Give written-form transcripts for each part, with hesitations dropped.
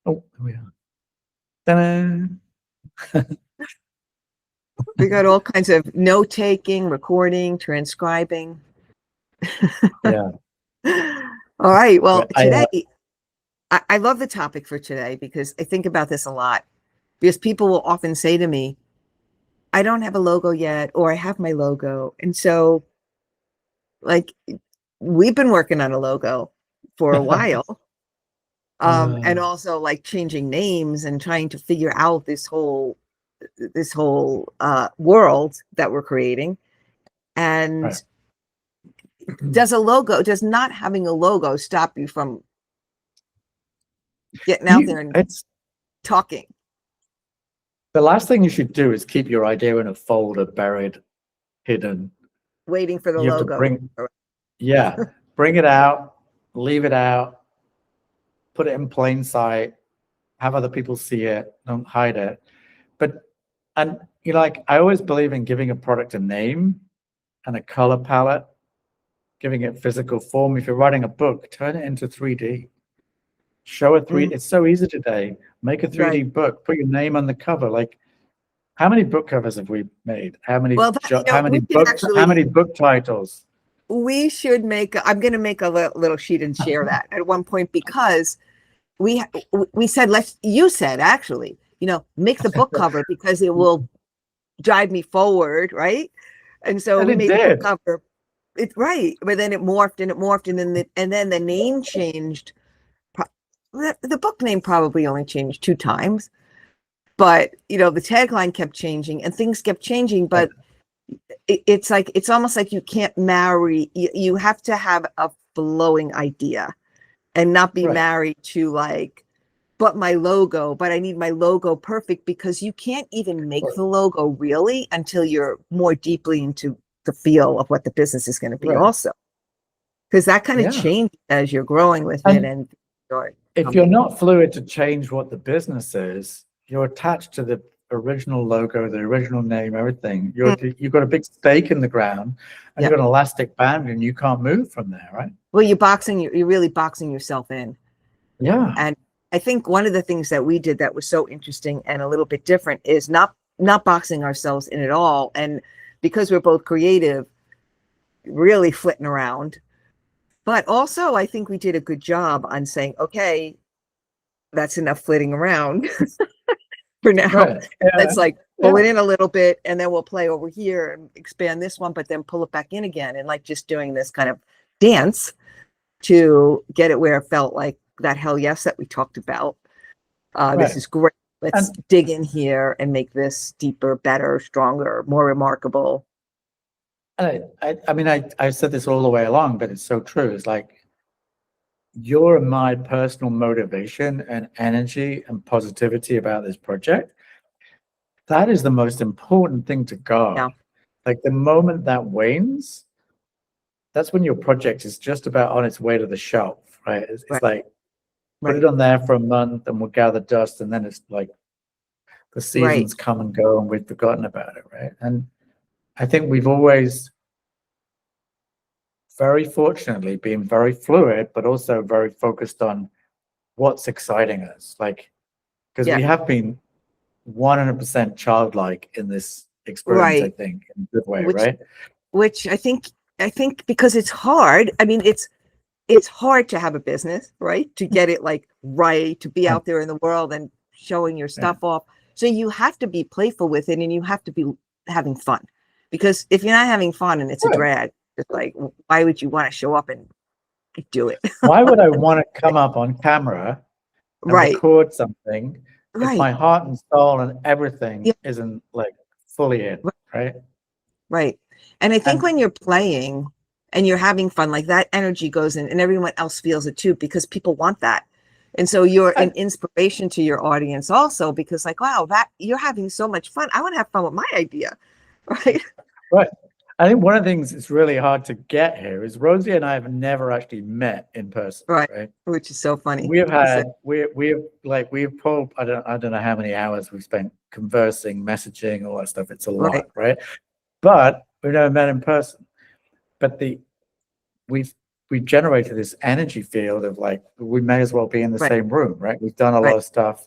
Oh, here we are. Ta-da! We got all kinds of note taking, recording, transcribing. Yeah. All right. Well, I, today, I love the topic for today because I think about this a lot. Because people will often say to me, I don't have a logo yet, or I have my logo. And so, like, we've been working on a logo for a while. And also like changing names and trying to figure out this whole world that we're creating. And right. does not having a logo stop you from getting out there and It's talking? the last thing you should do is keep your idea in a folder, buried, hidden. Waiting for the You have to logo. bring it out, leave it out, put it in plain sight, have other people see it, don't hide it. And you know, like, I always believe in giving a product a name and a color palette, giving it physical form. If you're writing a book, turn it into 3D. Show a 3D. It's so easy today. Make a 3D book, put your name on the cover. Like, how many book covers have we made? How many book titles? We should I'm going to make a little sheet and share that at one point, because we said, you said, actually, make the book cover because it will drive me forward, right? And so we made the book cover. Right, but then it morphed, and then the name changed. The book name probably only changed 2 times, but the tagline kept changing and things kept changing. But it's almost like you can't marry. You have to have a flowing idea, and not be married to but my logo. But I need my logo perfect, because you can't even make the logo really until you're more deeply into the feel of what the business is going to be, also, because that kind of changes as you're growing with it. And if you're not fluid to change what the business is, you're attached to the original logo, the original name, everything. You've got a big stake in the ground, and you've got an elastic band, and you can't move from there, right? Well, you're really boxing yourself in. Yeah. And I think one of the things that we did that was so interesting and a little bit different is not boxing ourselves in at all. And because we're both creative, really flitting around. But also, I think we did a good job on saying, okay, that's enough flitting around for now. Let's pull it in a little bit, and then we'll play over here and expand this one, but then pull it back in again. And just doing this kind of dance to get it where it felt like that hell yes that we talked about. This is great. Let's dig in here and make this deeper, better, stronger, more remarkable. I mean, I said this all the way along, but it's so true. It's like, you're my personal motivation and energy and positivity about this project. That is the most important thing to God. Yeah. Like, the moment that wanes, that's when your project is just about on its way to the shelf, right? It's like, put it on there for a month and we'll gather dust, and then it's like the seasons come and go and we've forgotten about it, right? And I think we've always, very fortunately, been very fluid, but also very focused on what's exciting us. Like, because we have been 100% childlike in this experience, I think, in a good way, right? Which I think because it's hard. I mean, it's hard to have a business, right? To get it to be out there in the world and showing your stuff off. So you have to be playful with it, and you have to be having fun, because if you're not having fun and it's a drag, it's like, why would you want to show up and do it? Why would I want to come up on camera and record something if my heart and soul and everything isn't fully in, right? Right. And I think when you're playing and you're having fun, that energy goes in, and everyone else feels it too, because people want that. And so you're an inspiration to your audience also, because wow, that you're having so much fun. I want to have fun with my idea. Right. Right. I think one of the things that's really hard to get here is Rosie and I have never actually met in person. Right. Which is so funny. We've pulled, I don't know how many hours we've spent conversing, messaging, all that stuff. It's a lot, right? But we've never met in person. But we've we've generated this energy field of like, we may as well be in the Right. same room, right? We've done a Right. lot of stuff.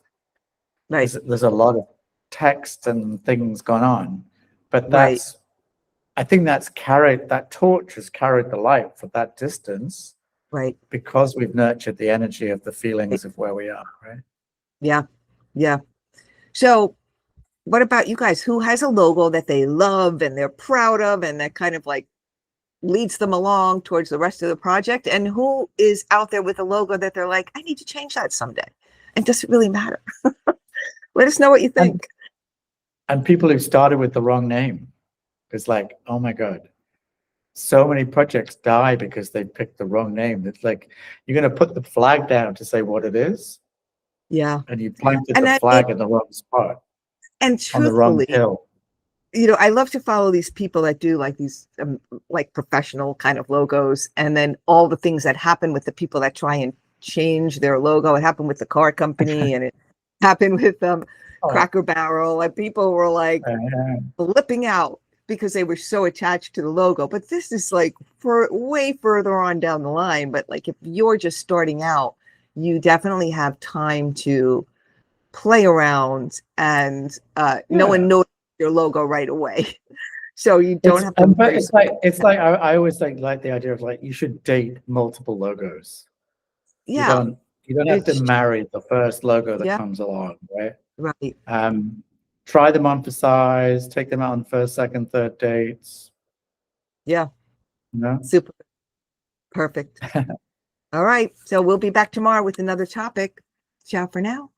Right. There's a lot of text and things going on, but Right. I think that torch has carried the light for that distance Right. because we've nurtured the energy of the feelings of where we are, right? Yeah. Yeah. So what about you guys? Who has a logo that they love and they're proud of and that kind of like leads them along towards the rest of the project? And who is out there with a logo that they're like, I need to change that someday? And does it really matter? Let us know what you think. And people who started with the wrong name. It's like, oh my God, so many projects die because they picked the wrong name. It's like, you're going to put the flag down to say what it is, Yeah. and you planted And the I flag in the wrong spot, And on the wrong truthfully, hill. I love to follow these people that do like these like professional kind of logos, and then all the things that happen with the people that try and change their logo. It happened with the car company, and it happened with Cracker Barrel, and people were like flipping out because they were so attached to the logo. But this is like for way further on down the line. But like if you're just starting out, you definitely have time to play around, and no one knows your logo right away. So you don't have to. But it's like I always like the idea of like, you should date multiple logos. Yeah. You don't have to marry the first logo that Yeah. comes along, right? Right. Try them on for size, take them out on first, second, third dates. Yeah. You know? Super. Perfect. All right. So we'll be back tomorrow with another topic. Ciao for now.